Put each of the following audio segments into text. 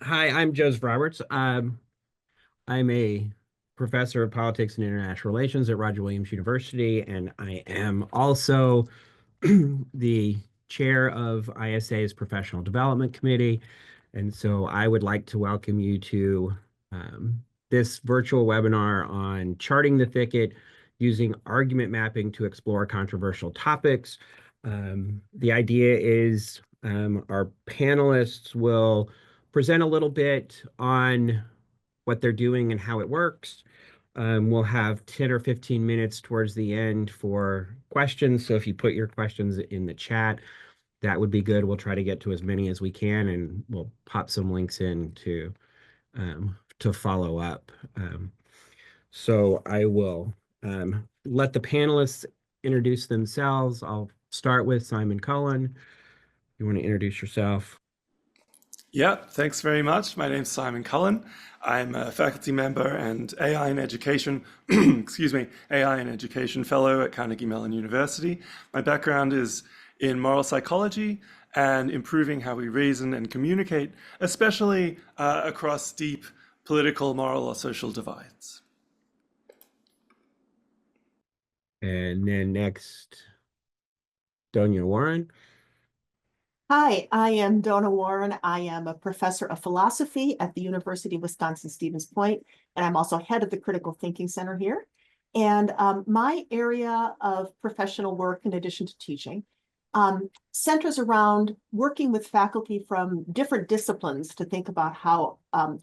Hi, I'm Joseph Roberts. I'm a professor of politics and international relations at Roger Williams University, and I am also the chair of ISA's Professional Development Committee. And so I would like to welcome you to this virtual webinar on charting the thicket using argument mapping to explore controversial topics. The idea is our panelists will present a little bit on what they're doing and how it works. We'll have 10 or 15 minutes towards the end for questions. So if you put your questions in the chat, that would be good. We'll try to get to as many as we can, and we'll pop some links in to follow up. So I will let the panelists introduce themselves. I'll start with Simon Cullen. You want to introduce yourself? Yeah, thanks very much. My name's Simon Cullen. I'm a faculty member and AI in Education, excuse me, AI in Education fellow at Carnegie Mellon University. My background is in moral psychology and improving how we reason and communicate, especially across deep political, moral, or social divides. And then next, Donia Warren. Hi, I am Donna Warren. I am a professor of philosophy at the University of Wisconsin-Stevens Point, and I'm also head of the Critical Thinking Center here. And my area of professional work, in addition to teaching, centers around working with faculty from different disciplines to think about how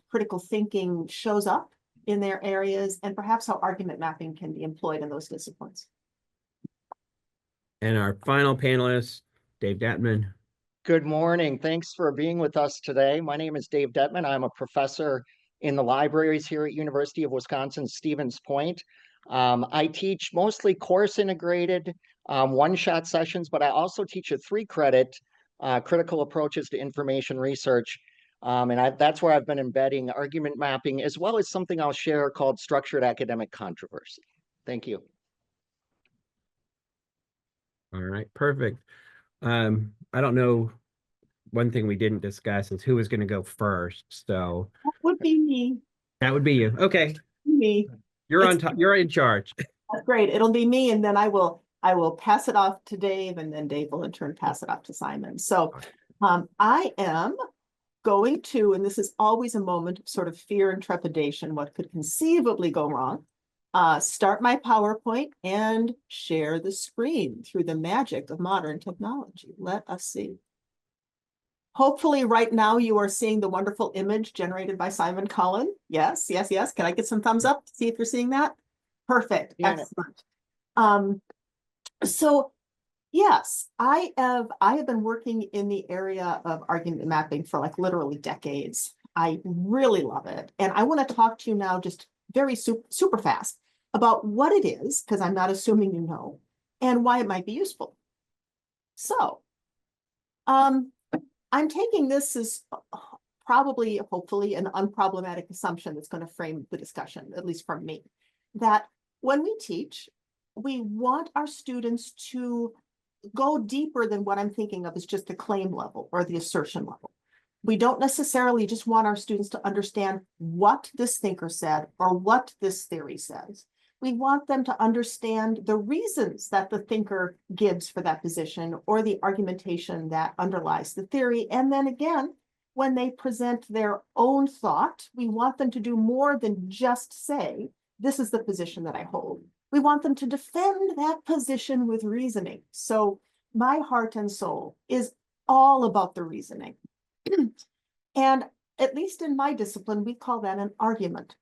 critical thinking shows up in their areas and perhaps how argument mapping can be employed in those disciplines. And our final panelist, Dave Detman. Good morning. Thanks for being with us today. My name is Dave Detman. I'm a professor in the libraries here at University of Wisconsin-Stevens Point. I teach mostly course integrated one-shot sessions, but I also teach a 3-credit critical approaches to information research. That's where I've been embedding argument mapping, as well as something I'll share called structured academic controversy. Thank you. All right, perfect. I don't know. One thing we didn't discuss is who was going to go first. So That would be me. that would be you. Okay. Me. You're on top. You're in charge. That's great. It'll be me, and then I will pass it off to Dave, and then Dave will in turn pass it off to Simon. So I am going to, and this is always a moment of sort of fear and trepidation, what could conceivably go wrong, start my PowerPoint and share the screen through the magic of modern technology. Let us see. Hopefully right now you are seeing the wonderful image generated by Simon Cullen. Yes, yes, yes. Can I get some thumbs up? See if you're seeing that? Perfect. Yeah. Excellent. So yes, I have been working in the area of argument mapping for like literally decades. I really love it. And I want to talk to you now just very super fast about what it is, because I'm not assuming you know, and why it might be useful. So I'm taking this as probably, hopefully, an unproblematic assumption that's going to frame the discussion, at least from me, that when we teach, we want our students to go deeper than what I'm thinking of as just the claim level or the assertion level. We don't necessarily just want our students to understand what this thinker said or what this theory says. We want them to understand the reasons that the thinker gives for that position or the argumentation that underlies the theory. And then again, when they present their own thought, we want them to do more than just say, this is the position that I hold. We want them to defend that position with reasoning. So my heart and soul is all about the reasoning. And at least in my discipline, we call that an argument.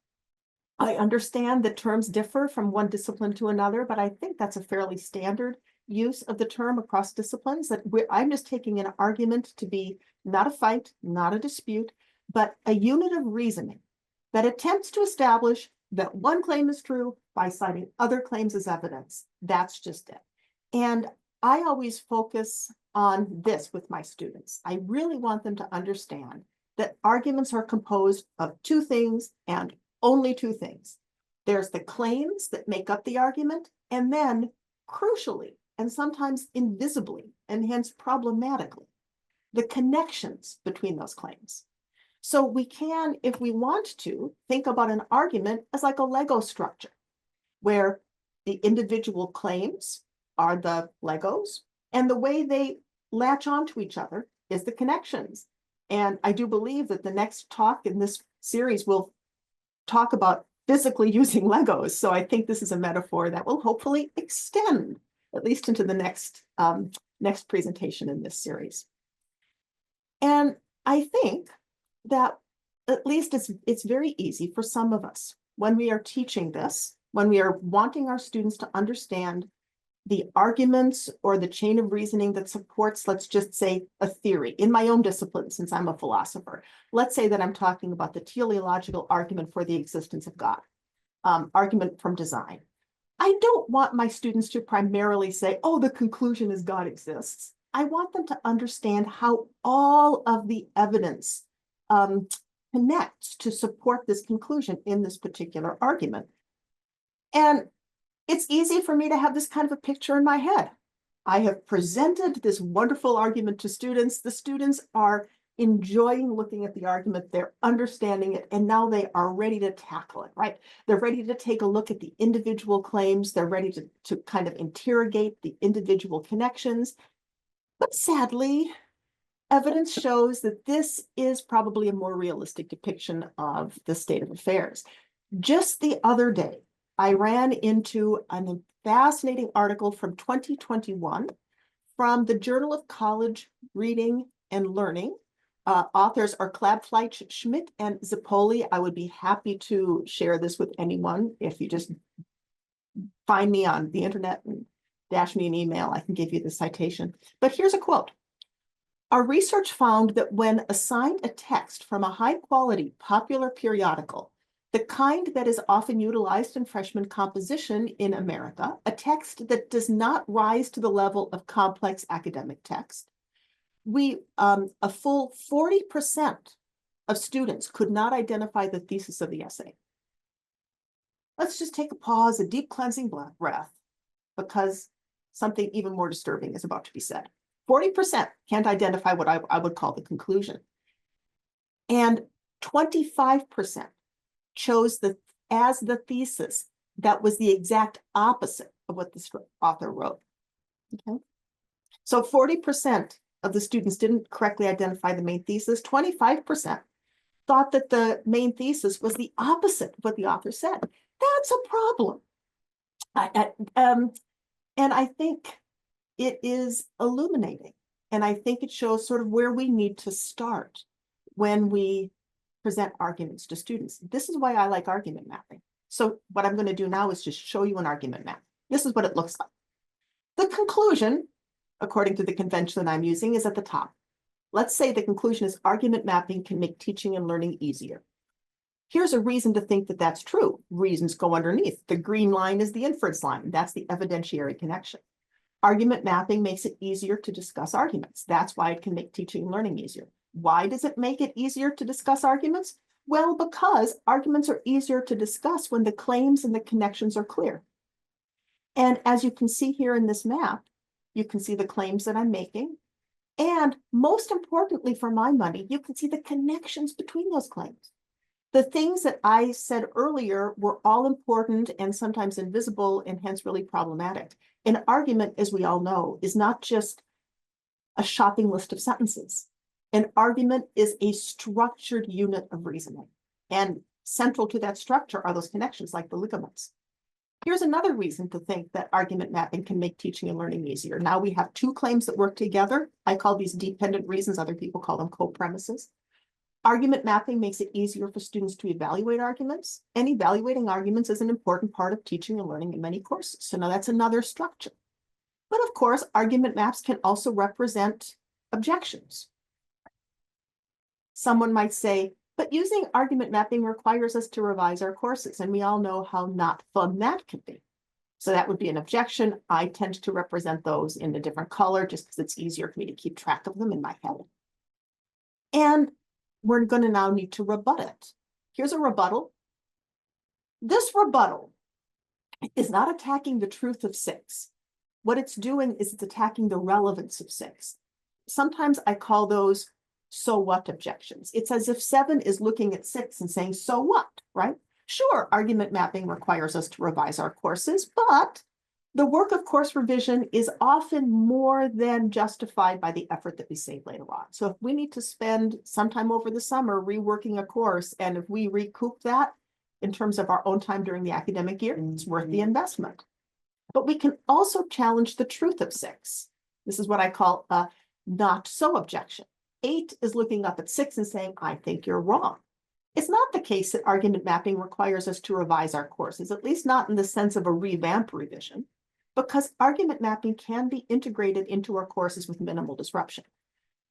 I understand that terms differ from one discipline to another, but I think that's a fairly standard use of the term across disciplines, that I'm just taking an argument to be not a fight, not a dispute, but a unit of reasoning that attempts to establish that one claim is true by citing other claims as evidence. That's just it. And I always focus on this with my students. I really want them to understand that arguments are composed of two things and only two things. There's the claims that make up the argument, and then crucially, and sometimes invisibly, and hence problematically, the connections between those claims. So we can, if we want to, think about an argument as like a Lego structure, where the individual claims are the Legos, and the way they latch onto each other is the connections. And I do believe that the next talk in this series will talk about physically using Legos. So I think this is a metaphor that will hopefully extend at least into the next presentation in this series. And I think that at least it's very easy for some of us when we are teaching this, when we are wanting our students to understand the arguments or the chain of reasoning that supports, let's just say, a theory. In my own discipline, since I'm a philosopher, let's say that I'm talking about the teleological argument for the existence of God, argument from design. I don't want my students to primarily say, oh, the conclusion is God exists. I want them to understand how all of the evidence connects to support this conclusion in this particular argument. And it's easy for me to have this kind of a picture in my head. I have presented this wonderful argument to students. The students are enjoying looking at the argument, they're understanding it, and now they are ready to tackle it, right? They're ready to take a look at the individual claims. They're ready to kind of interrogate the individual connections. But sadly, evidence shows that this is probably a more realistic depiction of the state of affairs. Just the other day, I ran into a fascinating article from 2021 from the Journal of College Reading and Learning. Authors are Klabfleich, Schmidt, and Zippoli. I would be happy to share this with anyone. If you just find me on the internet and dash me an email, I can give you the citation. But here's a quote. Our research found that when assigned a text from a high-quality popular periodical, the kind that is often utilized in freshman composition in America, a text that does not rise to the level of complex academic text, a full 40% of students could not identify the thesis of the essay. Let's just take a pause, a deep cleansing breath, because something even more disturbing is about to be said. 40% can't identify what I would call the conclusion. And 25% chose as the thesis that was the exact opposite of what the author wrote. Okay, so 40% of the students didn't correctly identify the main thesis. 25% thought that the main thesis was the opposite of what the author said. That's a problem. And I think it is illuminating. And I think it shows sort of where we need to start when we present arguments to students. This is why I like argument mapping. So what I'm going to do now is just show you an argument map. This is what it looks like. The conclusion, according to the convention that I'm using, is at the top. Let's say the conclusion is argument mapping can make teaching and learning easier. Here's a reason to think that that's true. Reasons go underneath. The green line is the inference line. That's the evidentiary connection. Argument mapping makes it easier to discuss arguments. That's why it can make teaching and learning easier. Why does it make it easier to discuss arguments? Well, because arguments are easier to discuss when the claims and the connections are clear. And as you can see here in this map, you can see the claims that I'm making. And most importantly, for my money, you can see the connections between those claims. The things that I said earlier were all important and sometimes invisible and hence really problematic. An argument, as we all know, is not just a shopping list of sentences. An argument is a structured unit of reasoning. And central to that structure are those connections like the ligaments. Here's another reason to think that argument mapping can make teaching and learning easier. Now we have two claims that work together. I call these dependent reasons. Other people call them co-premises. Argument mapping makes it easier for students to evaluate arguments, and evaluating arguments is an important part of teaching and learning in many courses. So now that's another structure. But of course, argument maps can also represent objections. Someone might say, but using argument mapping requires us to revise our courses, and we all know how not fun that can be. So that would be an objection. I tend to represent those in a different color just because it's easier for me to keep track of them in my head. And we're going to now need to rebut it. Here's a rebuttal. This rebuttal is not attacking the truth of 6. What it's doing is it's attacking the relevance of 6. Sometimes I call those so what objections. It's as if 7 is looking at 6 and saying, so what, right? Sure, argument mapping requires us to revise our courses, but the work of course revision is often more than justified by the effort that we save later on. So if we need to spend some time over the summer reworking a course, and if we recoup that in terms of our own time during the academic year, it's worth the investment. But we can also challenge the truth of 6. This is what I call a not so objection. 8 is looking up at 6 and saying, I think you're wrong. It's not the case that argument mapping requires us to revise our courses, at least not in the sense of a revamp revision, because argument mapping can be integrated into our courses with minimal disruption.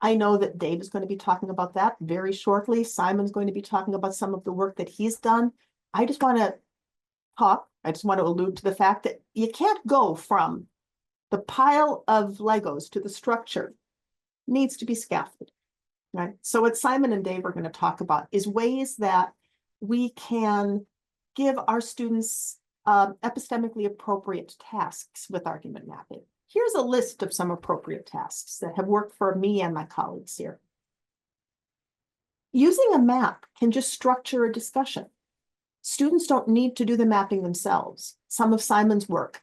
I know that Dave is going to be talking about that very shortly. Simon's going to be talking about some of the work that he's done. I just want to allude to the fact that you can't go from the pile of Legos to the structure. It needs to be scaffolded, right? So what Simon and Dave are going to talk about is ways that we can give our students epistemically appropriate tasks with argument mapping. Here's a list of some appropriate tasks that have worked for me and my colleagues here. Using a map can just structure a discussion. Students don't need to do the mapping themselves. Some of Simon's work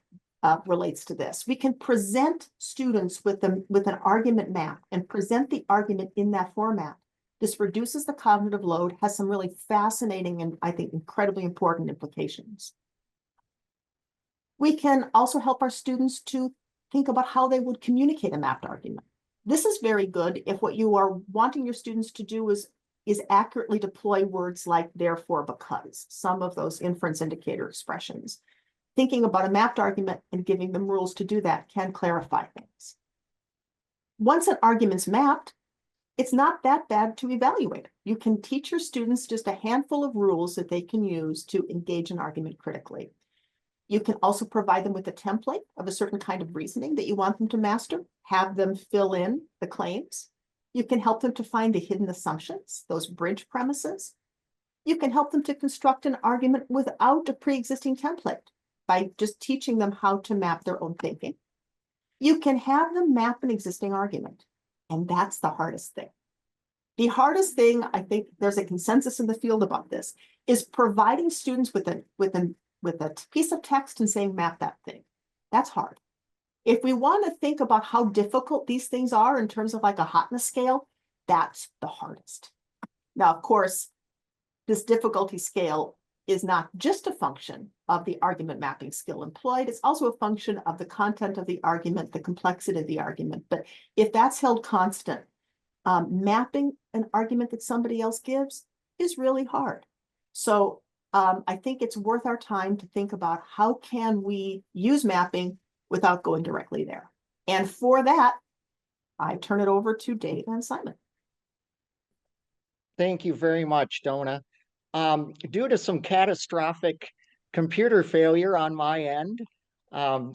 relates to this. We can present students with an argument map and present the argument in that format. This reduces the cognitive load, has some really fascinating and I think incredibly important implications. We can also help our students to think about how they would communicate a mapped argument. This is very good if what you are wanting your students to do is accurately deploy words like therefore, because, some of those inference indicator expressions. Thinking about a mapped argument and giving them rules to do that can clarify things. Once an argument's mapped, it's not that bad to evaluate. You can teach your students just a handful of rules that they can use to engage an argument critically. You can also provide them with a template of a certain kind of reasoning that you want them to master, have them fill in the claims. You can help them to find the hidden assumptions, those bridge premises. You can help them to construct an argument without a pre-existing template by just teaching them how to map their own thinking. You can have them map an existing argument, and that's the hardest thing. The hardest thing, I think there's a consensus in the field about this, is providing students with a piece of text and saying, map that thing. That's hard. If we want to think about how difficult these things are in terms of like a hotness scale, that's the hardest. Now, of course, this difficulty scale is not just a function of the argument mapping skill employed. It's also a function of the content of the argument, the complexity of the argument. But if that's held constant, mapping an argument that somebody else gives is really hard. So I think it's worth our time to think about how can we use mapping without going directly there. And for that, I turn it over to Dave and Simon. Thank you very much, Donna. Due to some catastrophic computer failure on my end,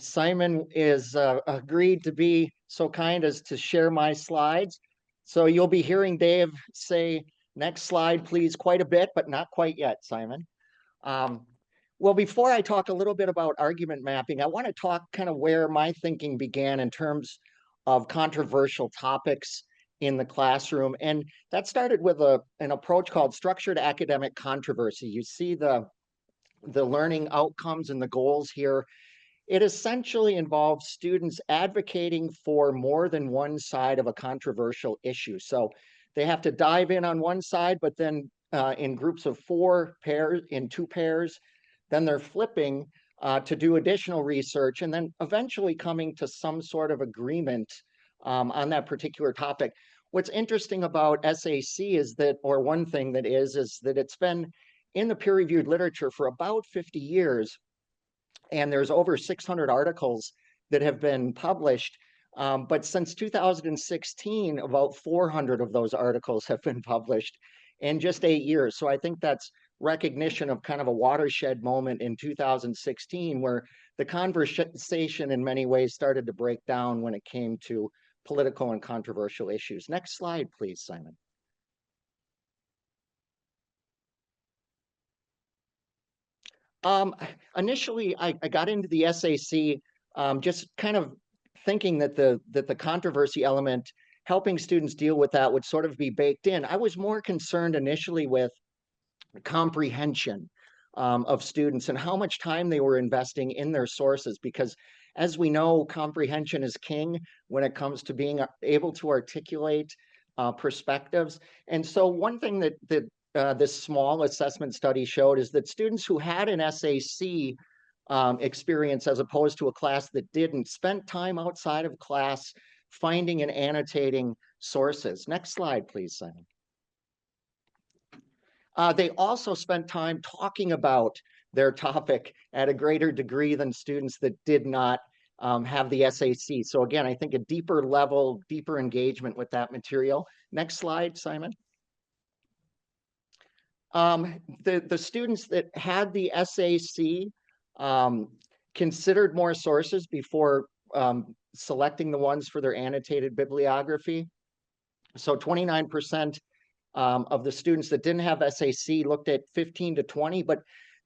Simon is agreed to be so kind as to share my slides. So you'll be hearing Dave say, next slide, please, quite a bit, but not quite yet, Simon. Well, before I talk a little bit about argument mapping, I want to talk kind of where my thinking began in terms of controversial topics in the classroom. And that started with an approach called structured academic controversy. You see the learning outcomes and the goals here. It essentially involves students advocating for more than one side of a controversial issue. So they have to dive in on one side, but then in groups of 4 pairs, in 2 pairs, then they're flipping to do additional research and then eventually coming to some sort of agreement on that particular topic. What's interesting about SAC is that, or one thing that is that it's been in the peer-reviewed literature for about 50 years, and there's over 600 articles that have been published. But since 2016, about 400 of those articles have been published in just 8 years. So I think that's recognition of kind of a watershed moment in 2016 where the conversation in many ways started to break down when it came to political and controversial issues. Next slide, please, Simon. Initially, I got into the SAC just kind of thinking that the controversy element helping students deal with that would sort of be baked in. I was more concerned initially with comprehension of students and how much time they were investing in their sources, because as we know, comprehension is king when it comes to being able to articulate perspectives. And so one thing that this small assessment study showed is that students who had an SAC experience as opposed to a class that didn't spent time outside of class finding and annotating sources. Next slide, please, Simon. They also spent time talking about their topic at a greater degree than students that did not have the SAC. So again, I think a deeper level, deeper engagement with that material. Next slide, Simon. The students that had the SAC considered more sources before selecting the ones for their annotated bibliography. So 29% of the students that didn't have SAC looked at 15 to 20, but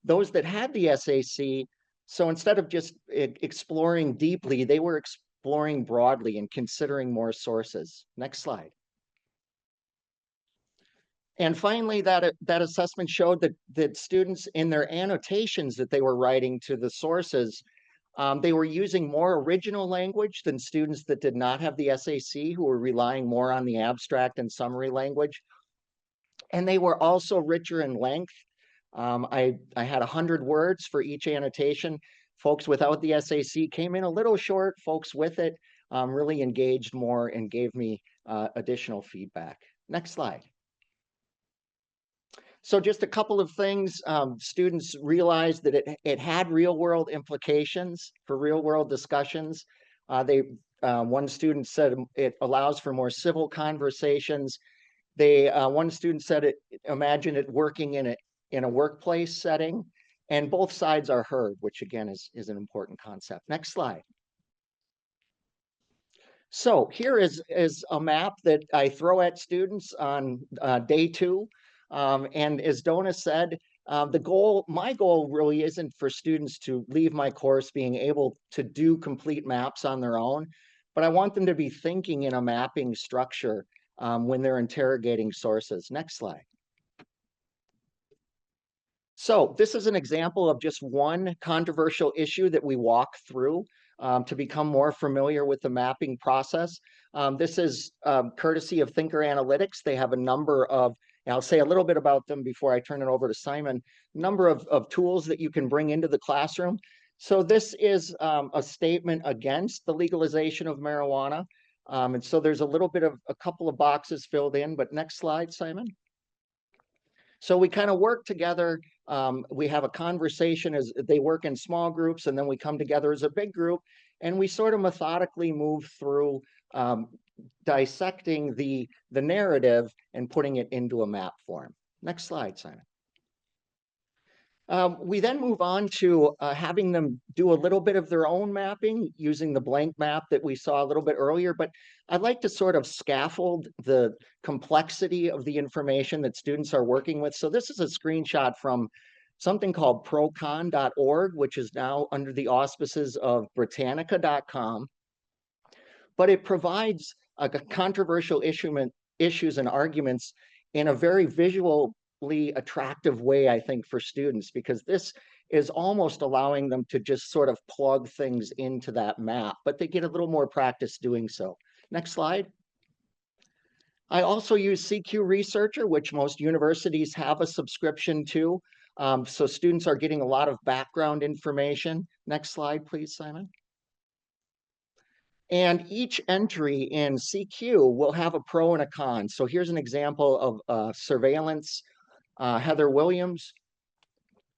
those that had the SAC, so instead of just exploring deeply, they were exploring broadly and considering more sources. Next slide. And finally, that assessment showed that students in their annotations that they were writing to the sources, they were using more original language than students that did not have the SAC, who were relying more on the abstract and summary language. And they were also richer in length. I had 100 words for each annotation. Folks without the SAC came in a little short. Folks with it really engaged more and gave me additional feedback. Next slide. So just a couple of things. Students realized that it had real world implications for real world discussions. One student said it allows for more civil conversations. One student said imagine it working in a workplace setting, and both sides are heard, which again is an important concept. Next slide. So here is a map that I throw at students on day 2. And as Donna said, my goal really isn't for students to leave my course being able to do complete maps on their own, but I want them to be thinking in a mapping structure when they're interrogating sources. Next slide. So this is an example of just one controversial issue that we walk through to become more familiar with the mapping process. This is courtesy of Thinker Analytics. They have a number of, and I'll say a little bit about them before I turn it over to Simon, number of tools that you can bring into the classroom. So this is a statement against the legalization of marijuana. And so there's a couple of boxes filled in, but next slide, Simon. So we kind of work together. We have a conversation as they work in small groups, and then we come together as a big group, and we sort of methodically move through dissecting the narrative and putting it into a map form. Next slide, Simon. We then move on to having them do a little bit of their own mapping using the blank map that we saw a little bit earlier, but I'd like to sort of scaffold the complexity of the information that students are working with. So this is a screenshot from something called procon.org, which is now under the auspices of Britannica.com, but it provides a controversial issues and arguments in a very visually attractive way, I think, for students, because this is almost allowing them to just sort of plug things into that map, but they get a little more practice doing so. Next slide. I also use CQ Researcher, which most universities have a subscription to. So students are getting a lot of background information. Next slide, please, Simon. And each entry in CQ will have a pro and a con. So here's an example of surveillance. Heather Williams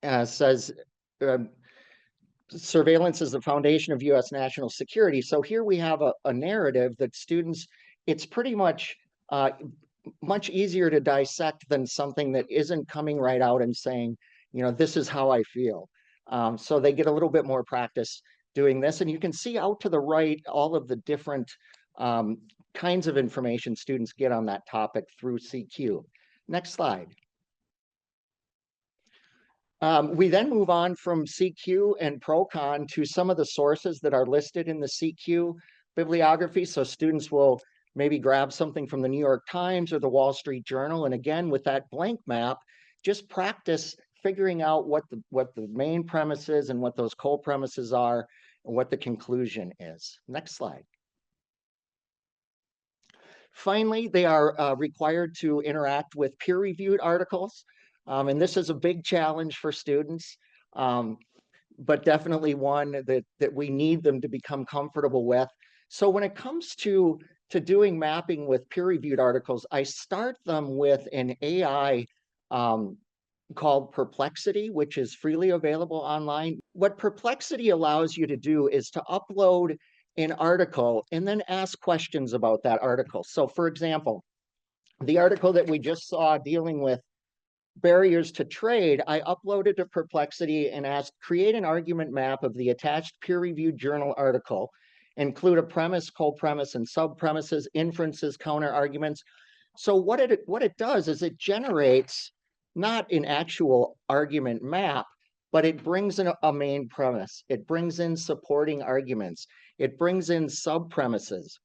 says, surveillance is the foundation of US national security. So here we have a narrative that students, it's pretty much much easier to dissect than something that isn't coming right out and saying, you know, this is how I feel. So they get a little bit more practice doing this. And you can see out to the right all of the different kinds of information students get on that topic through CQ. Next slide. We then move on from CQ and Procon to some of the sources that are listed in the CQ bibliography. So students will maybe grab something from the New York Times or the Wall Street Journal. And again, with that blank map, just practice figuring out what the main premise is and what those co-premises are and what the conclusion is. Next slide. Finally, they are required to interact with peer-reviewed articles. And this is a big challenge for students, but definitely one that we need them to become comfortable with. So when it comes to doing mapping with peer-reviewed articles, I start them with an AI called Perplexity, which is freely available online. What Perplexity allows you to do is to upload an article and then ask questions about that article. So for example, the article that we just saw dealing with barriers to trade, I uploaded to Perplexity and asked, create an argument map of the attached peer-reviewed journal article, include a premise, co-premise, and sub-premises, inferences, counter-arguments. So what it does is it generates not an actual argument map, but it brings in a main premise. It brings in supporting arguments. It brings in sub-premises.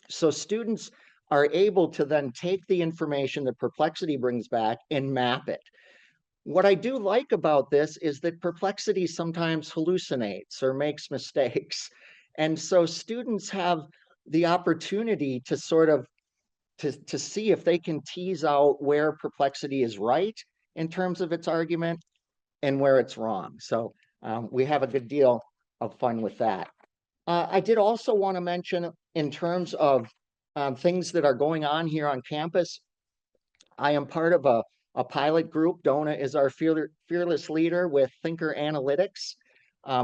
So students are able to then take the information that Perplexity brings back and map it. What I do like about this is that Perplexity sometimes hallucinates or makes mistakes. And so students have the opportunity to sort of to see if they can tease out where Perplexity is right in terms of its argument and where it's wrong. So we have a good deal of fun with that. I did also want to mention in terms of things that are going on here on campus, I am part of a pilot group. Donna is our fearless leader with Thinker Analytics.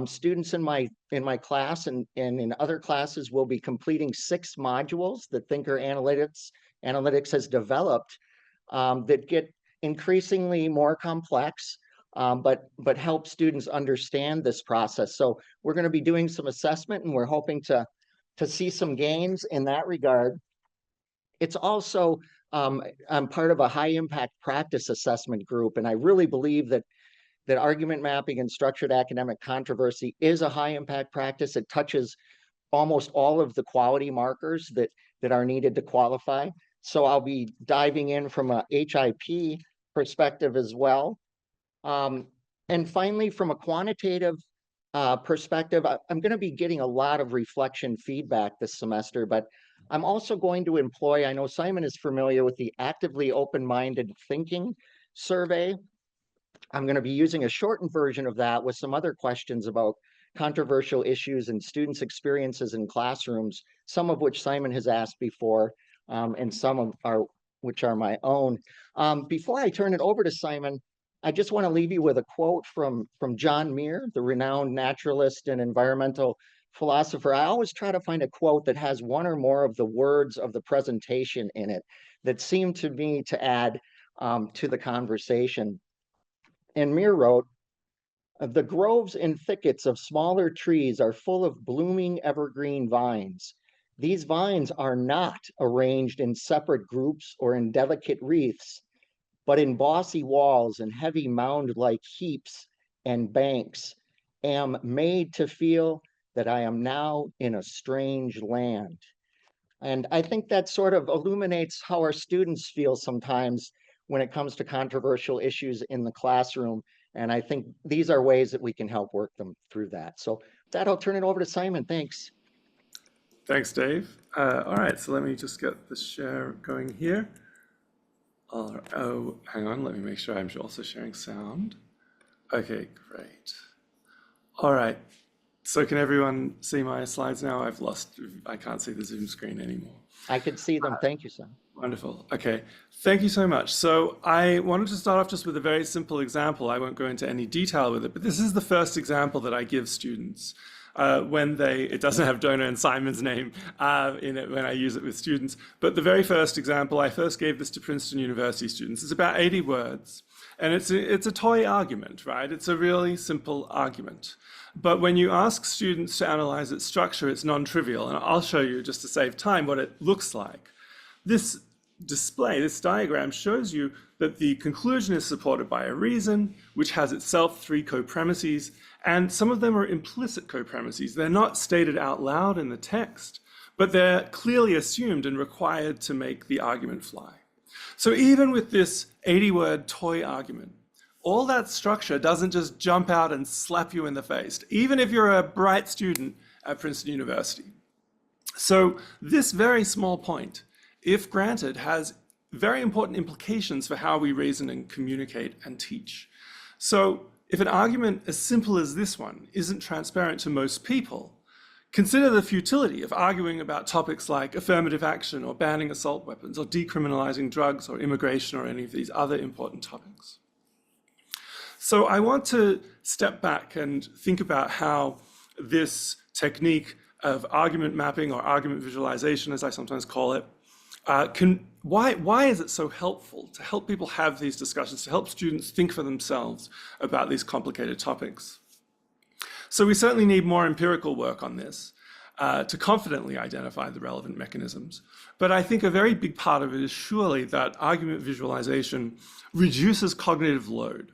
Students in my class and in other classes will be completing 6 modules that Thinker Analytics has developed that get increasingly more complex, but help students understand this process. So we're going to be doing some assessment, and we're hoping to see some gains in that regard. It's also, I'm part of a high impact practice assessment group, and I really believe that argument mapping and structured academic controversy is a high impact practice. It touches almost all of the quality markers that are needed to qualify. So I'll be diving in from a HIP perspective as well. And finally, from a quantitative perspective, I'm going to be getting a lot of reflection feedback this semester, but I'm also going to employ, I know Simon is familiar with the Actively Open-Minded Thinking survey. I'm going to be using a shortened version of that with some other questions about controversial issues and students' experiences in classrooms, some of which Simon has asked before, and some of which are my own. Before I turn it over to Simon, I just want to leave you with a quote from John Muir, the renowned naturalist and environmental philosopher. I always try to find a quote that has one or more of the words of the presentation in it that seem to me to add to the conversation. And Muir wrote, "The groves and thickets of smaller trees are full of blooming evergreen vines. These vines are not arranged in separate groups or in delicate wreaths, but in bossy walls and heavy mound-like heaps and banks, am made to feel that I am now in a strange land." And I think that sort of illuminates how our students feel sometimes when it comes to controversial issues in the classroom. And I think these are ways that we can help work them through that. So with that, I'll turn it over to Simon. Thanks. Thanks, Dave. All right, so let me just get the share going here. Oh, hang on, let me make sure I'm also sharing sound. Okay, great. All right, so can everyone see my slides now? I can't see the Zoom screen anymore. I could see them. Thank you, Simon. Wonderful. Okay, thank you so much. So I wanted to start off just with a very simple example. I won't go into any detail with it, but this is the first example that I give students when it doesn't have Donna and Simon's name in it when I use it with students. But the very first example, I first gave this to Princeton University students. It's about 80 words, and it's a toy argument, right? It's a really simple argument. But when you ask students to analyze its structure, it's non-trivial. And I'll show you, just to save time, what it looks like. This diagram shows you that the conclusion is supported by a reason, which has itself 3 co-premises, and some of them are implicit co-premises. They're not stated out loud in the text, but they're clearly assumed and required to make the argument fly. So even with this 80-word toy argument, all that structure doesn't just jump out and slap you in the face, even if you're a bright student at Princeton University. So this very small point, if granted, has very important implications for how we reason and communicate and teach. So if an argument as simple as this one isn't transparent to most people, consider the futility of arguing about topics like affirmative action or banning assault weapons or decriminalizing drugs or immigration or any of these other important topics. So I want to step back and think about how this technique of argument mapping or argument visualization, as I sometimes call it, why is it so helpful to help people have these discussions, to help students think for themselves about these complicated topics? So we certainly need more empirical work on this to confidently identify the relevant mechanisms. But I think a very big part of it is surely that argument visualization reduces cognitive load.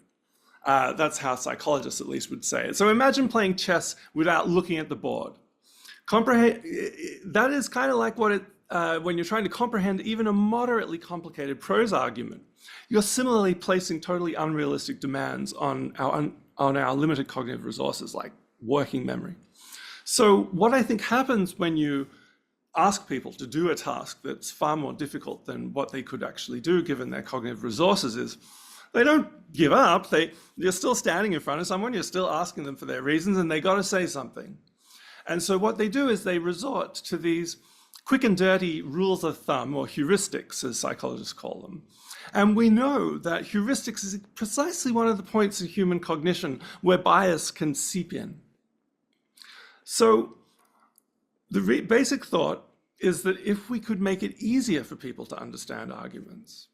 That's how psychologists at least would say it. So imagine playing chess without looking at the board. That is kind of like what it, when you're trying to comprehend even a moderately complicated prose argument, you're similarly placing totally unrealistic demands on our limited cognitive resources like working memory. So what I think happens when you ask people to do a task that's far more difficult than what they could actually do given their cognitive resources is they don't give up. You're still standing in front of someone, you're still asking them for their reasons, and they got to say something. And so what they do is they resort to these quick and dirty rules of thumb, or heuristics, as psychologists call them. And we know that heuristics is precisely one of the points in human cognition where bias can seep in. So the basic thought is that if we could make it easier for people to understand arguments,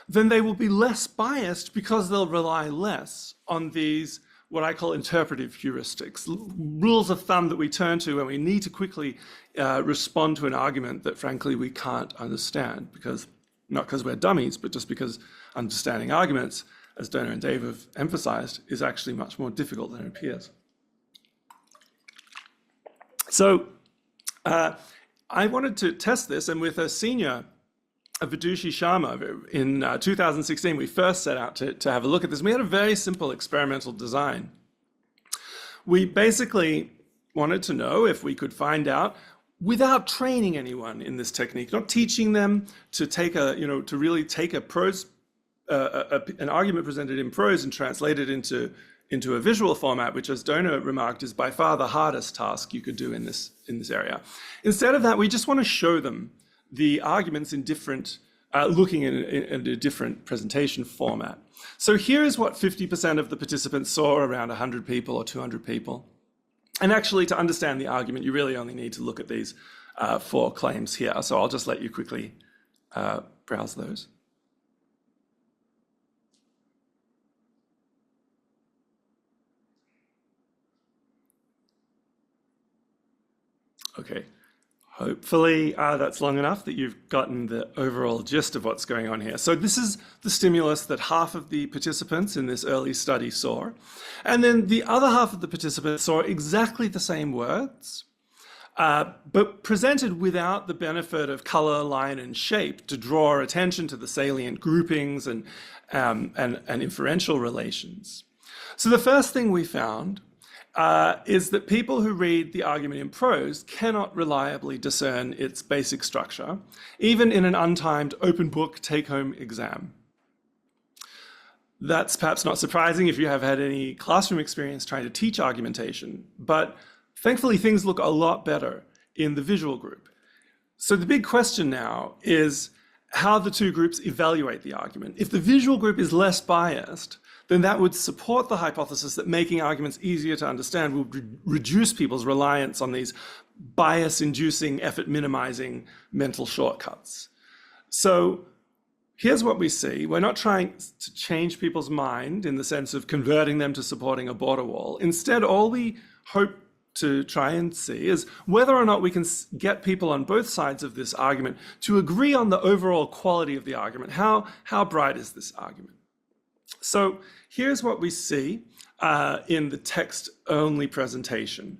then they will be less biased because they'll rely less on these, what I call interpretive heuristics, rules of thumb that we turn to when we need to quickly respond to an argument that frankly we can't understand, not because we're dummies, but just because understanding arguments, as Donna and Dave have emphasized, is actually much more difficult than it appears. So I wanted to test this, and with a senior, Vidushi Sharma, in 2016, we first set out to have a look at this. We had a very simple experimental design. We basically wanted to know if we could find out, without training anyone in this technique, not teaching them to take to really take a prose, an argument presented in prose and translate it into a visual format, which, as Donna remarked, is by far the hardest task you could do in this area. Instead of that, we just want to show them the arguments in different, looking in a different presentation format. So here is what 50% of the participants saw around 100 people or 200 people. And actually, to understand the argument, you really only need to look at these 4 claims here. So I'll just let you quickly browse those. Okay. Hopefully that's long enough that you've gotten the overall gist of what's going on here. So this is the stimulus that half of the participants in this early study saw. And then the other half of the participants saw exactly the same words, but presented without the benefit of color, line, and shape to draw attention to the salient groupings and inferential relations. So the first thing we found is that people who read the argument in prose cannot reliably discern its basic structure, even in an untimed open book take-home exam. That's perhaps not surprising if you have had any classroom experience trying to teach argumentation, but thankfully things look a lot better in the visual group. So the big question now is how the two groups evaluate the argument. If the visual group is less biased, then that would support the hypothesis that making arguments easier to understand will reduce people's reliance on these bias-inducing, effort-minimizing mental shortcuts. So here's what we see. We're not trying to change people's mind in the sense of converting them to supporting a border wall. Instead, all we hope to try and see is whether or not we can get people on both sides of this argument to agree on the overall quality of the argument. How bright is this argument? So here's what we see in the text-only presentation.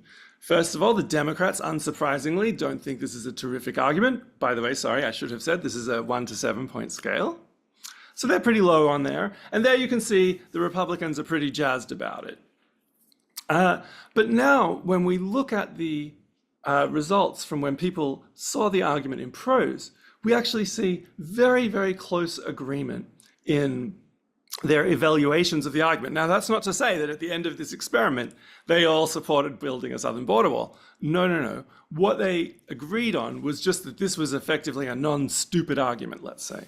First of all, the Democrats, unsurprisingly, don't think this is a terrific argument. By the way, sorry, I should have said this is a 1 to 7 point scale. So they're pretty low on there. And there you can see the Republicans are pretty jazzed about it. But now, when we look at the results from when people saw the argument in prose, we actually see very, very close agreement in their evaluations of the argument. Now, that's not to say that at the end of this experiment, they all supported building a southern border wall. No, no, no. What they agreed on was just that this was effectively a non-stupid argument, let's say.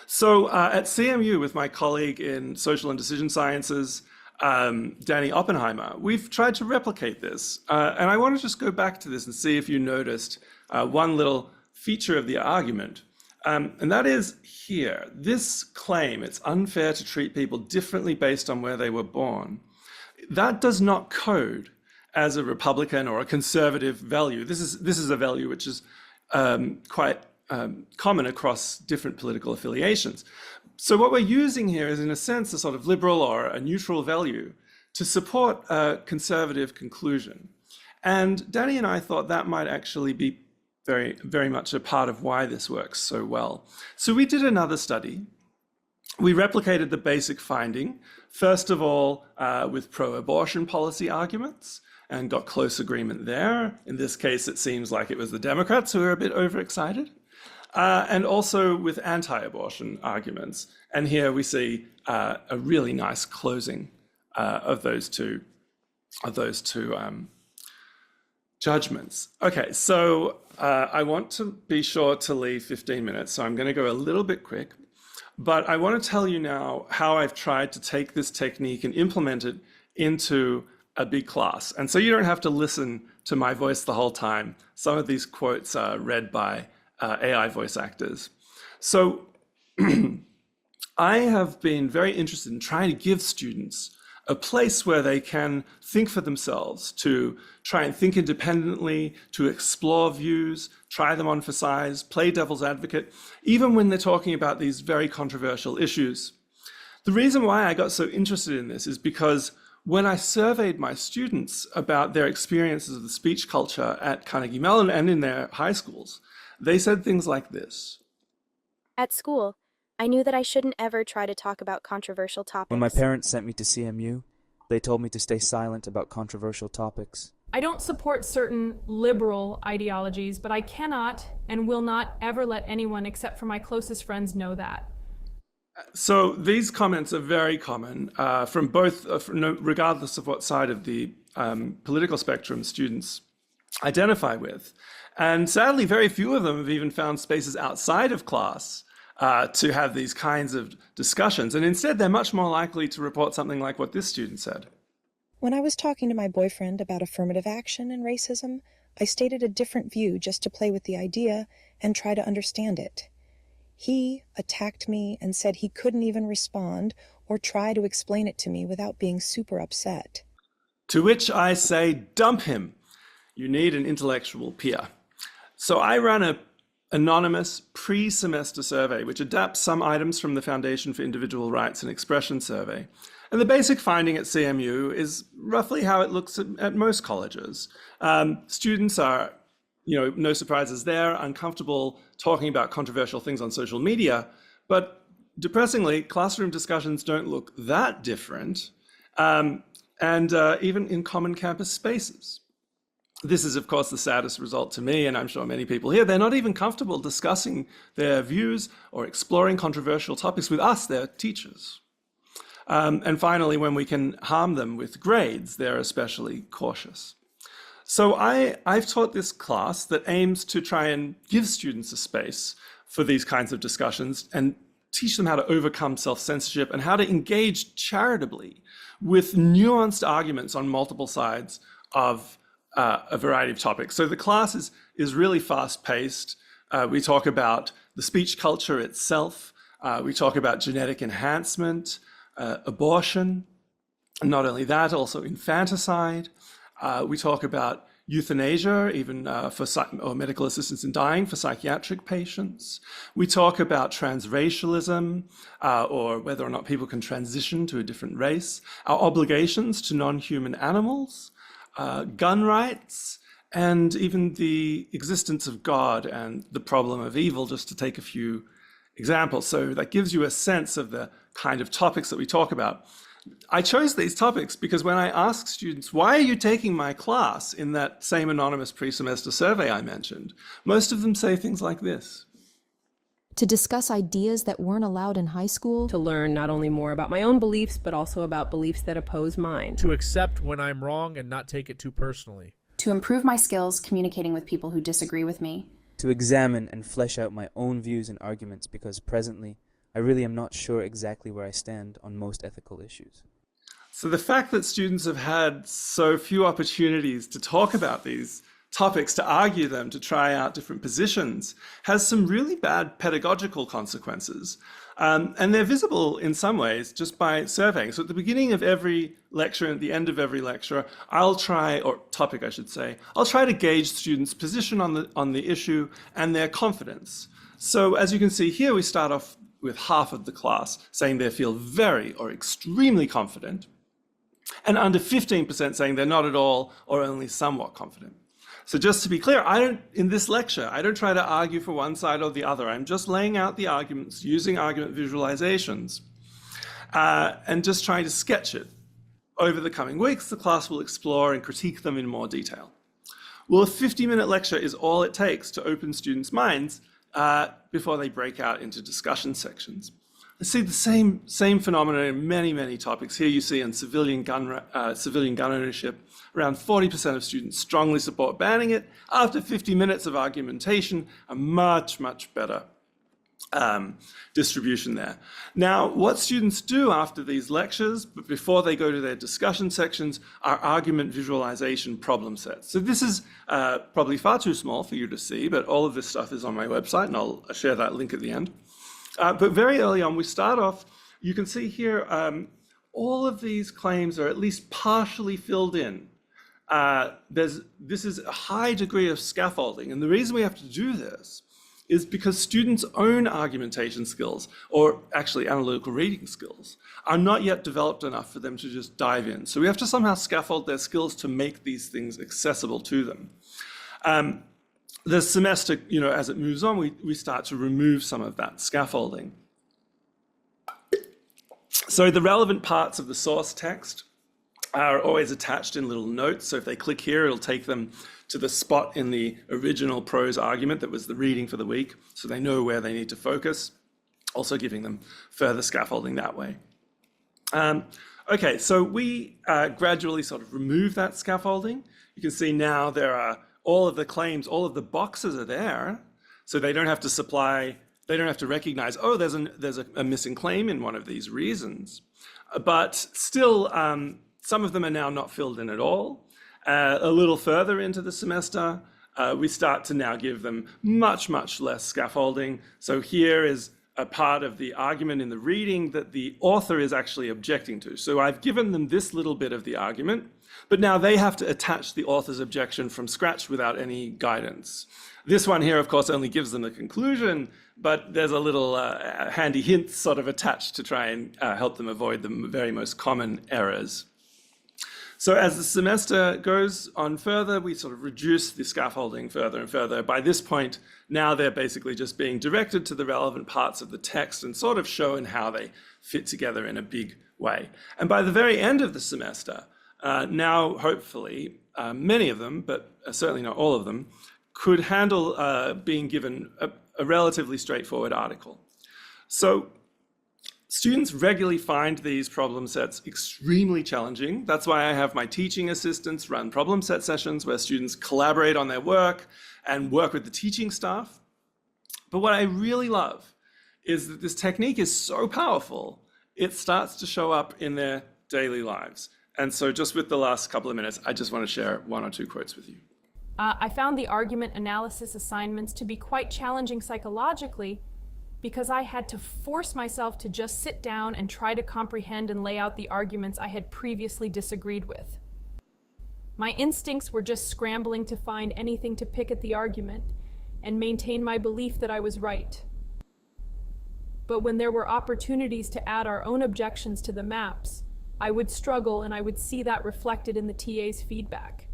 So at CMU, with my colleague in social and decision sciences, Danny Oppenheimer, we've tried to replicate this. And I want to just go back to this and see if you noticed one little feature of the argument. And that is here, this claim, it's unfair to treat people differently based on where they were born. That does not code as a Republican or a conservative value. This is a value which is quite common across different political affiliations. So what we're using here is, in a sense, a sort of liberal or a neutral value to support a conservative conclusion. And Danny and I thought that might actually be very, very much a part of why this works so well. So we did another study. We replicated the basic finding, first of all, with pro-abortion policy arguments, and got close agreement there. In this case, it seems like it was the Democrats who were a bit overexcited. And also with anti-abortion arguments. And here we see a really nice closing of those two judgments. Okay, so I want to be sure to leave 15 minutes, so I'm going to go a little bit quick. But I want to tell you now how I've tried to take this technique and implement it into a big class. And so you don't have to listen to my voice the whole time. Some of these quotes are read by AI voice actors. So I have been very interested in trying to give students a place where they can think for themselves, to try and think independently, to explore views, try them on for size, play devil's advocate, even when they're talking about these very controversial issues. The reason why I got so interested in this is because when I surveyed my students about their experiences of the speech culture at Carnegie Mellon and in their high schools, they said things like this. At school, I knew that I shouldn't ever try to talk about controversial topics. When my parents sent me to CMU, they told me to stay silent about controversial topics. I don't support certain liberal ideologies, but I cannot and will not ever let anyone except for my closest friends know that. So these comments are very common from both, regardless of what side of the political spectrum students identify with. And sadly, very few of them have even found spaces outside of class to have these kinds of discussions. And instead, they're much more likely to report something like what this student said. When I was talking to my boyfriend about affirmative action and racism, I stated a different view just to play with the idea and try to understand it. He attacked me and said he couldn't even respond or try to explain it to me without being super upset. To which I say, dump him. You need an intellectual peer. So I ran an anonymous pre-semester survey, which adapts some items from the Foundation for Individual Rights and Expression survey. And the basic finding at CMU is roughly how it looks at most colleges. Students are, no surprises there, uncomfortable talking about controversial things on social media, but depressingly, classroom discussions don't look that different, and even in common campus spaces. This is, of course, the saddest result to me, and I'm sure many people here. They're not even comfortable discussing their views or exploring controversial topics with us, their teachers. And finally, when we can harm them with grades, they're especially cautious. So I've taught this class that aims to try and give students a space for these kinds of discussions and teach them how to overcome self-censorship and how to engage charitably with nuanced arguments on multiple sides of a variety of topics. So the class is really fast-paced. We talk about the speech culture itself. We talk about genetic enhancement, abortion, and not only that, also infanticide. We talk about euthanasia, even or medical assistance in dying for psychiatric patients. We talk about transracialism, or whether or not people can transition to a different race, our obligations to non-human animals, gun rights, and even the existence of God and the problem of evil, just to take a few examples. So that gives you a sense of the kind of topics that we talk about. I chose these topics because when I ask students, why are you taking my class in that same anonymous pre-semester survey I mentioned, most of them say things like this. To discuss ideas that weren't allowed in high school. To learn not only more about my own beliefs, but also about beliefs that oppose mine. To accept when I'm wrong and not take it too personally. To improve my skills communicating with people who disagree with me. To examine and flesh out my own views and arguments because presently I really am not sure exactly where I stand on most ethical issues. So the fact that students have had so few opportunities to talk about these topics, to argue them, to try out different positions, has some really bad pedagogical consequences. And they're visible in some ways just by surveying. So at the beginning of every lecture and at the end of every lecture, I'll try to gauge students' position on the issue and their confidence. So as you can see here, we start off with half of the class saying they feel very or extremely confident, and under 15% saying they're not at all or only somewhat confident. So just to be clear, in this lecture, I don't try to argue for one side or the other. I'm just laying out the arguments using argument visualizations and just trying to sketch it. Over the coming weeks, the class will explore and critique them in more detail. Well, a 50-minute lecture is all it takes to open students' minds before they break out into discussion sections. I see the same phenomenon in many, many topics. Here you see in civilian gun ownership, around 40% of students strongly support banning it. After 50 minutes of argumentation, a much, much better distribution there. Now, what students do after these lectures, but before they go to their discussion sections, are argument visualization problem sets. So this is probably far too small for you to see, but all of this stuff is on my website, and I'll share that link at the end. But very early on, we start off, you can see here, all of these claims are at least partially filled in. This is a high degree of scaffolding, and the reason we have to do this is because students' own argumentation skills, or actually analytical reading skills, are not yet developed enough for them to just dive in. So we have to somehow scaffold their skills to make these things accessible to them. The semester, as it moves on, we start to remove some of that scaffolding. So the relevant parts of the source text are always attached in little notes. So if they click here, it'll take them to the spot in the original prose argument that was the reading for the week, so they know where they need to focus, also giving them further scaffolding that way. Okay, so we gradually sort of remove that scaffolding. You can see now there are all of the claims, all of the boxes are there, so they don't have to recognize, oh, there's a missing claim in one of these reasons. But still, some of them are now not filled in at all. A little further into the semester, we start to now give them much, much less scaffolding. So here is a part of the argument in the reading that the author is actually objecting to. So I've given them this little bit of the argument, but now they have to attach the author's objection from scratch without any guidance. This one here, of course, only gives them a conclusion, but there's a little handy hint sort of attached to try and help them avoid the very most common errors. So as the semester goes on further, we sort of reduce the scaffolding further and further. By this point, now they're basically just being directed to the relevant parts of the text and sort of shown how they fit together in a big way. And by the very end of the semester, now hopefully many of them, but certainly not all of them, could handle being given a relatively straightforward article. So students regularly find these problem sets extremely challenging. That's why I have my teaching assistants run problem set sessions where students collaborate on their work and work with the teaching staff. But what I really love is that this technique is so powerful, it starts to show up in their daily lives. And so just with the last couple of minutes, I just want to share one or two quotes with you. I found the argument analysis assignments to be quite challenging psychologically because I had to force myself to just sit down and try to comprehend and lay out the arguments I had previously disagreed with. My instincts were just scrambling to find anything to pick at the argument and maintain my belief that I was right. But when there were opportunities to add our own objections to the maps, I would struggle, and I would see that reflected in the TA's feedback.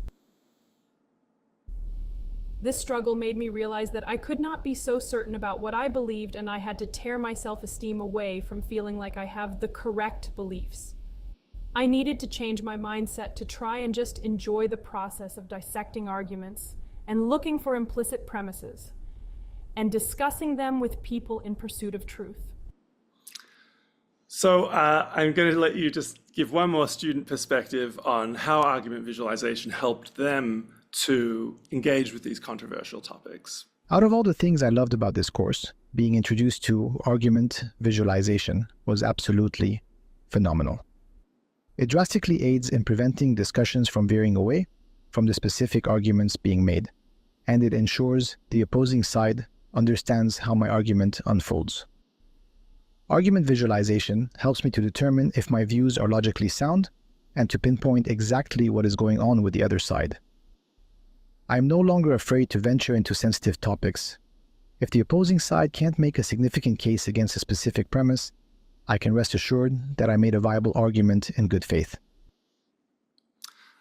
This struggle made me realize that I could not be so certain about what I believed, and I had to tear my self-esteem away from feeling like I have the correct beliefs. I needed to change my mindset to try and just enjoy the process of dissecting arguments and looking for implicit premises and discussing them with people in pursuit of truth. So I'm going to let you just give one more student perspective on how argument visualization helped them to engage with these controversial topics. Out of all the things I loved about this course, being introduced to argument visualization was absolutely phenomenal. It drastically aids in preventing discussions from veering away from the specific arguments being made, and it ensures the opposing side understands how my argument unfolds. Argument visualization helps me to determine if my views are logically sound and to pinpoint exactly what is going on with the other side. I am no longer afraid to venture into sensitive topics. If the opposing side can't make a significant case against a specific premise, I can rest assured that I made a viable argument in good faith.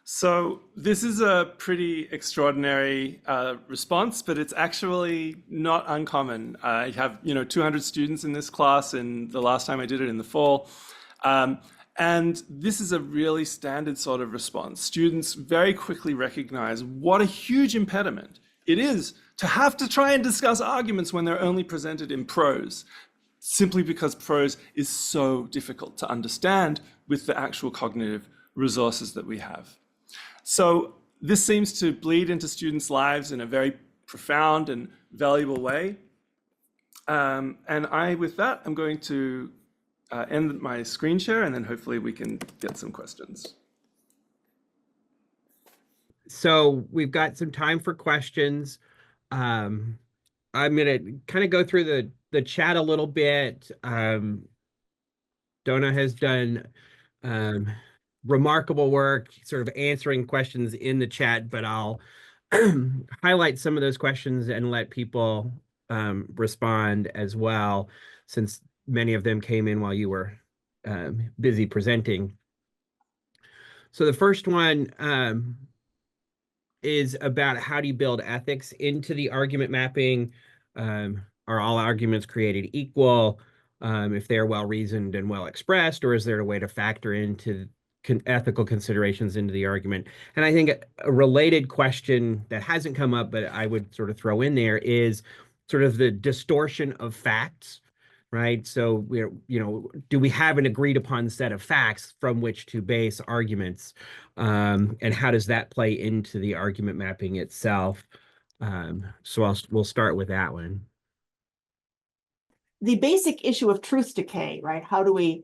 So this is a pretty extraordinary response, but it's actually not uncommon. I have 200 students in this class, and the last time I did it in the fall. And this is a really standard sort of response. Students very quickly recognize what a huge impediment it is to have to try and discuss arguments when they're only presented in prose, simply because prose is so difficult to understand with the actual cognitive resources that we have. So this seems to bleed into students' lives in a very profound and valuable way. And with that, I'm going to end my screen share, and then hopefully we can get some questions. So we've got some time for questions. I'm going to kind of go through the chat a little bit. Donna has done remarkable work sort of answering questions in the chat, but I'll highlight some of those questions and let people respond as well, since many of them came in while you were busy presenting. So the first one is about how do you build ethics into the argument mapping? Are all arguments created equal if they're well-reasoned and well-expressed, or is there a way to factor into ethical considerations into the argument? And I think a related question that hasn't come up, but I would sort of throw in there, is sort of the distortion of facts, right? So do we have an agreed upon set of facts from which to base arguments? And how does that play into the argument mapping itself? So we'll start with that one. The basic issue of truth decay, right? How do we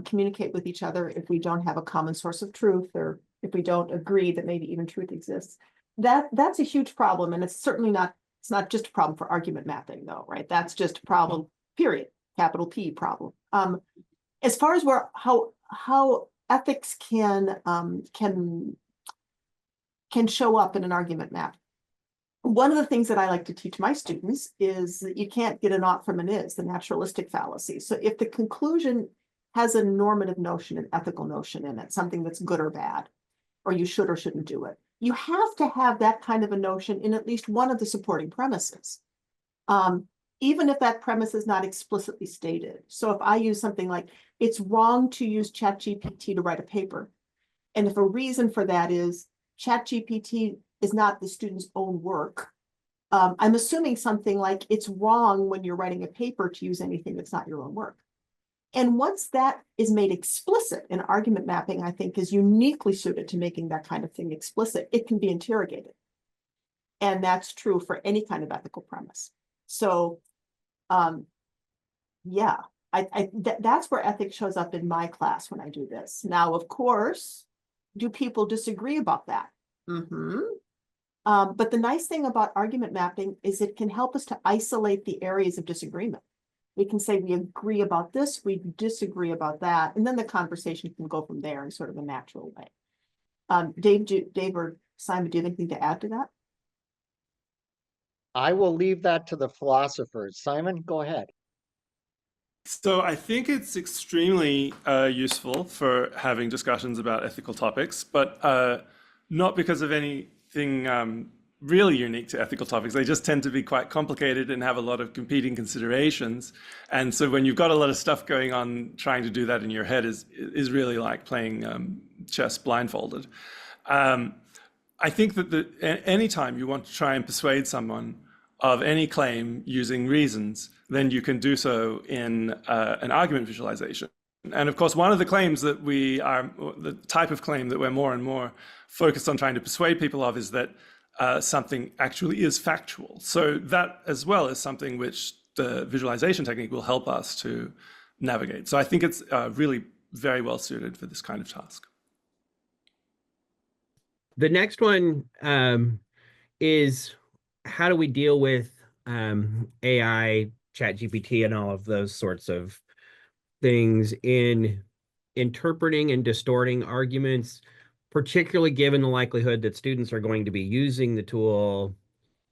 communicate with each other if we don't have a common source of truth, or if we don't agree that maybe even truth exists? That's a huge problem, and it's certainly not. It's not just a problem for argument mapping, though, right? That's just a problem. Period. Capital P problem. As far as how ethics can show up in an argument map, one of the things that I like to teach my students is that you can't get an ought from an is, the naturalistic fallacy. So if the conclusion has a normative notion, an ethical notion in it, something that's good or bad, or you should or shouldn't do it, you have to have that kind of a notion in at least one of the supporting premises, even if that premise is not explicitly stated. So if I use something like, it's wrong to use ChatGPT to write a paper, and if a reason for that is ChatGPT is not the student's own work, I'm assuming something like it's wrong when you're writing a paper to use anything that's not your own work. And once that is made explicit, in argument mapping, I think, is uniquely suited to making that kind of thing explicit. It can be interrogated. And that's true for any kind of ethical premise. So, yeah, that's where ethics shows up in my class when I do this. Now, of course, do people disagree about that? But the nice thing about argument mapping is it can help us to isolate the areas of disagreement. We can say we agree about this, we disagree about that, and then the conversation can go from there in sort of a natural way. Dave or Simon, do you have anything to add to that? I will leave that to the philosophers. Simon, go ahead. So I think it's extremely useful for having discussions about ethical topics, but not because of anything really unique to ethical topics. They just tend to be quite complicated and have a lot of competing considerations. And so when you've got a lot of stuff going on, trying to do that in your head is really like playing chess blindfolded. I think that anytime you want to try and persuade someone of any claim using reasons, then you can do so in an argument visualization. And of course, one of the claims that the type of claim that we're more and more focused on trying to persuade people of is that something actually is factual. So that as well is something which the visualization technique will help us to navigate. So I think it's really very well suited for this kind of task. The next one is how do we deal with AI, ChatGPT, and all of those sorts of things in interpreting and distorting arguments, particularly given the likelihood that students are going to be using the tool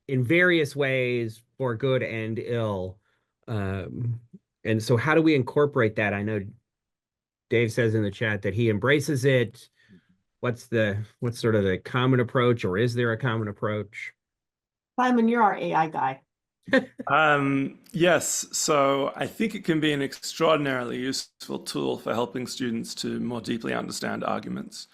in various ways for good and ill. And so how do we incorporate that? I know Dave says in the chat that he embraces it. What's sort of the common approach, or is there a common approach? Simon, you're our AI guy. Yes, so I think it can be an extraordinarily useful tool for helping students to more deeply understand arguments,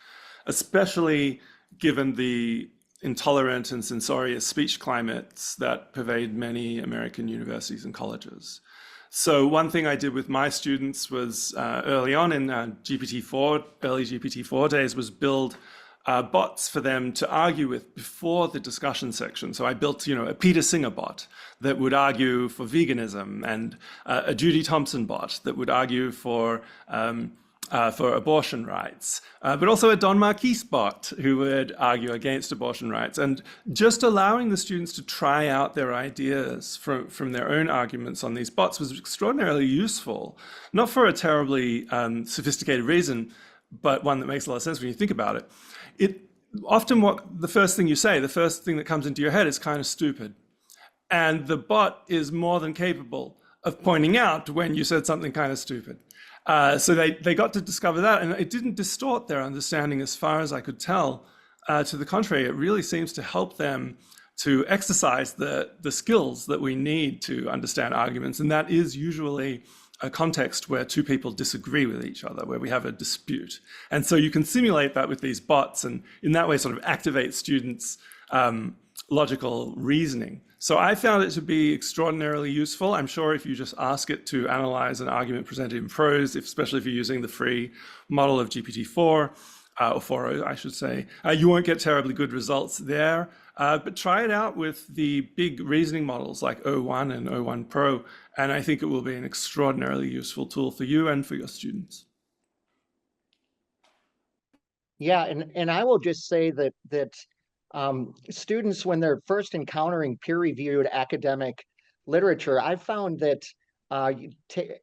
especially given the intolerant and censorious speech climates that pervade many American universities and colleges. So one thing I did with my students was early on in GPT-4, early GPT-4 days, was build bots for them to argue with before the discussion section. So I built, a Peter Singer bot that would argue for veganism, and a Judy Thompson bot that would argue for abortion rights, but also a Don Marquis bot who would argue against abortion rights, and just allowing the students to try out their ideas from their own arguments on these bots was extraordinarily useful, not for a terribly sophisticated reason, but one that makes a lot of sense when you think about it. Often the first thing you say, the first thing that comes into your head is kind of stupid. And the bot is more than capable of pointing out when you said something kind of stupid. So they got to discover that, and it didn't distort their understanding as far as I could tell. To the contrary, it really seems to help them to exercise the skills that we need to understand arguments. And that is usually a context where two people disagree with each other, where we have a dispute. And so you can simulate that with these bots, and in that way sort of activate students' logical reasoning. So I found it to be extraordinarily useful. I'm sure if you just ask it to analyze an argument presented in prose, especially if you're using the free model of GPT-4, or 4.0, I should say, you won't get terribly good results there. But try it out with the big reasoning models like O1 and O1 Pro, and I think it will be an extraordinarily useful tool for you and for your students. Yeah, and I will just say that students, when they're first encountering peer-reviewed academic literature, I've found that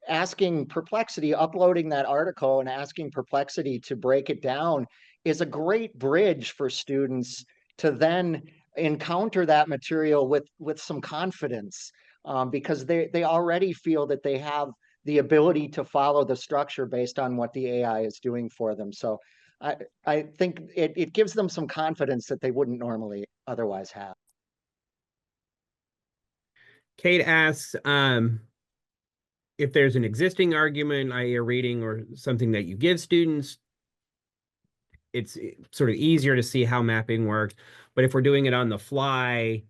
asking Perplexity, uploading that article and asking Perplexity to break it down is a great bridge for students to then encounter that material with some confidence, because they already feel that they have the ability to follow the structure based on what the AI is doing for them. So I think it gives them some confidence that they wouldn't normally otherwise have. Kate asks if there's an existing argument, i.e. a reading or something that you give students, it's sort of easier to see how mapping works. But if we're doing it on the fly,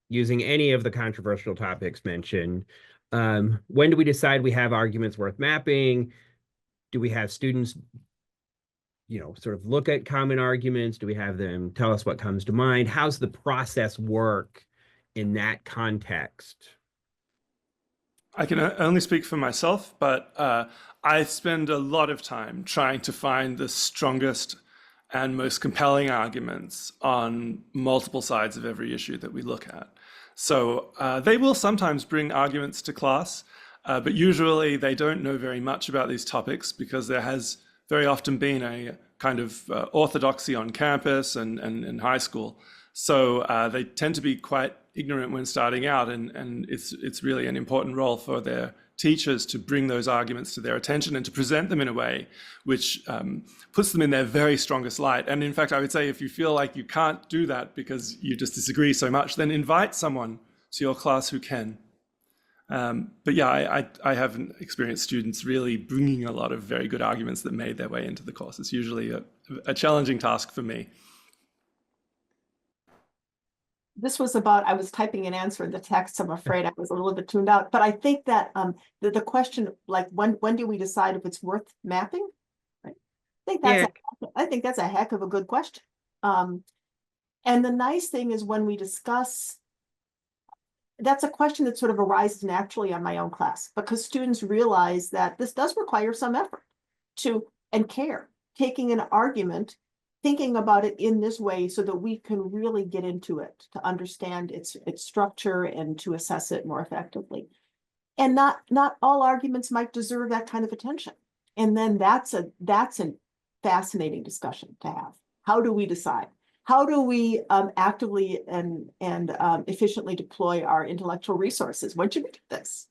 using any of the controversial topics mentioned, when do we decide we have arguments worth mapping? Do we have students sort of look at common arguments? Do we have them tell us what comes to mind? How's the process work in that context? I can only speak for myself, but I spend a lot of time trying to find the strongest and most compelling arguments on multiple sides of every issue that we look at. So they will sometimes bring arguments to class, but usually they don't know very much about these topics because there has very often been a kind of orthodoxy on campus and in high school. So they tend to be quite ignorant when starting out, and it's really an important role for their teachers to bring those arguments to their attention and to present them in a way which puts them in their very strongest light. And in fact, I would say if you feel like you can't do that because you just disagree so much, then invite someone to your class who can. But yeah, I haven't experienced students really bringing a lot of very good arguments that made their way into the course. It's usually a challenging task for me. This was about, I was typing an answer in the text. I'm afraid I was a little bit tuned out, but I think that the question, like when do we decide if it's worth mapping? Right? I think that's a heck of a good question. And the nice thing is when we discuss, that's a question that sort of arises naturally on my own class, because students realize that this does require some effort and care, taking an argument, thinking about it in this way so that we can really get into it, to understand its structure and to assess it more effectively. And not all arguments might deserve that kind of attention. And then that's a fascinating discussion to have. How do we decide? How do we actively and efficiently deploy our intellectual resources? When should we do this?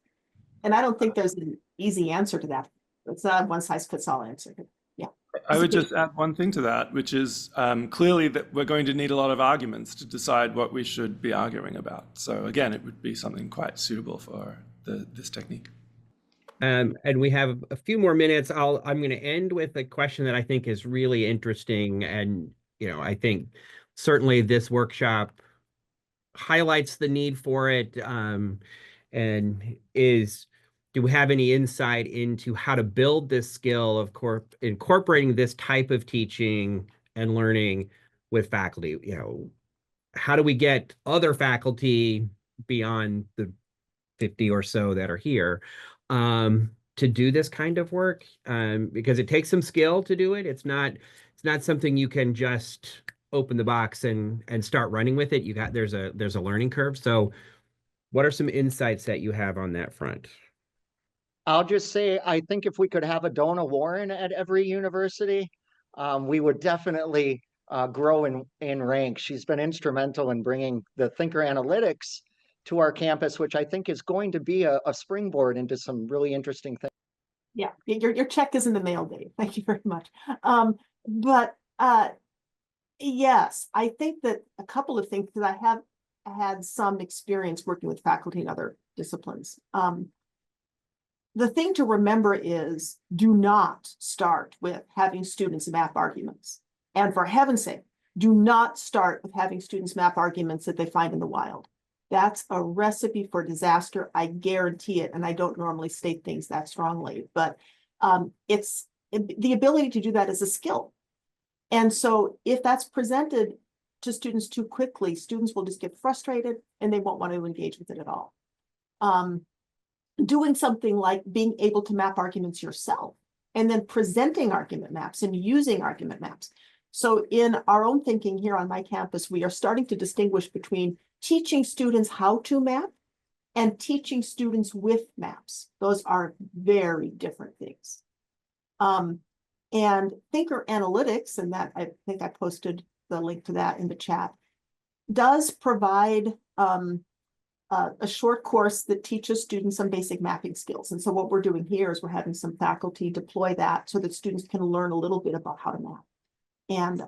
And I don't think there's an easy answer to that. It's not a one size fits all answer. Yeah. I would just add one thing to that, which is clearly that we're going to need a lot of arguments to decide what we should be arguing about. So again, it would be something quite suitable for this technique. And we have a few more minutes. I'm going to end with a question that I think is really interesting. And, I think certainly this workshop highlights the need for it. Do we have any insight into how to build this skill of incorporating this type of teaching and learning with faculty? How do we get other faculty beyond the 50 or so that are here to do this kind of work? Because it takes some skill to do it. It's not something you can just open the box and start running with it. There's a learning curve. So what are some insights that you have on that front? I'll just say, I think if we could have a Donna Warren at every university, we would definitely grow in rank. She's been instrumental in bringing the Thinker Analytics to our campus, which I think is going to be a springboard into some really interesting things. Yeah, your check is in the mail, Dave. Thank you very much. Yes, I think that a couple of things, because I have had some experience working with faculty in other disciplines. The thing to remember is, do not start with having students map arguments. And for heaven's sake, do not start with having students map arguments that they find in the wild. That's a recipe for disaster. I guarantee it. And I don't normally state things that strongly, but the ability to do that is a skill. And so if that's presented to students too quickly, students will just get frustrated and they won't want to engage with it at all. Doing something like being able to map arguments yourself and then presenting argument maps and using argument maps. So in our own thinking here on my campus, we are starting to distinguish between teaching students how to map and teaching students with maps. Those are very different things. And Thinker Analytics, and that I think I posted the link to that in the chat, does provide a short course that teaches students some basic mapping skills. And so what we're doing here is we're having some faculty deploy that so that students can learn a little bit about how to map. And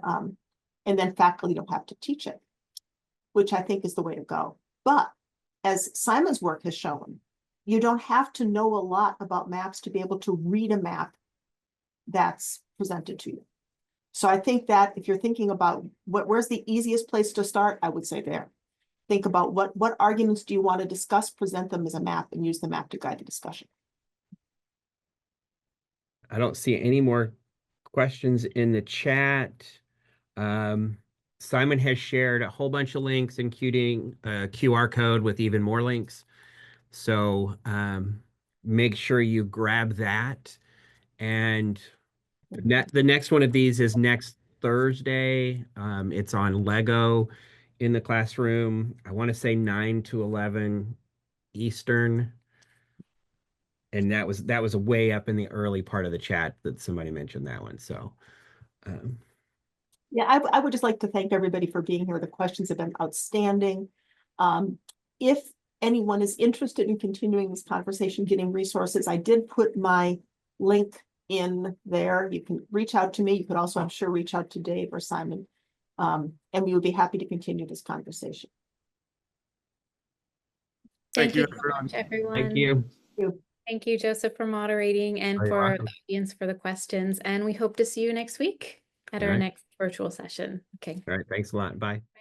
then faculty don't have to teach it, which I think is the way to go. But as Simon's work has shown, you don't have to know a lot about maps to be able to read a map that's presented to you. So I think that if you're thinking about where's the easiest place to start, I would say there. Think about what arguments do you want to discuss, present them as a map, and use the map to guide the discussion. I don't see any more questions in the chat. Simon has shared a whole bunch of links, including a QR code with even more links. So make sure you grab that. And the next one of these is next Thursday. It's on Lego in the classroom. I want to say 9 to 11 Eastern. And that was way up in the early part of the chat that somebody mentioned that one. So yeah, I would just like to thank everybody for being here. The questions have been outstanding. If anyone is interested in continuing this conversation, getting resources, I did put my link in there. You can reach out to me. You could also, I'm sure, reach out to Dave or Simon. And we would be happy to continue this conversation. Thank you, so everyone. much, everyone. Thank you. Thank you, Joseph, for moderating and You're for welcome. the audience for the questions. And we hope to see you next week at All our right. next virtual session. Okay. All right. Thanks a lot. Bye.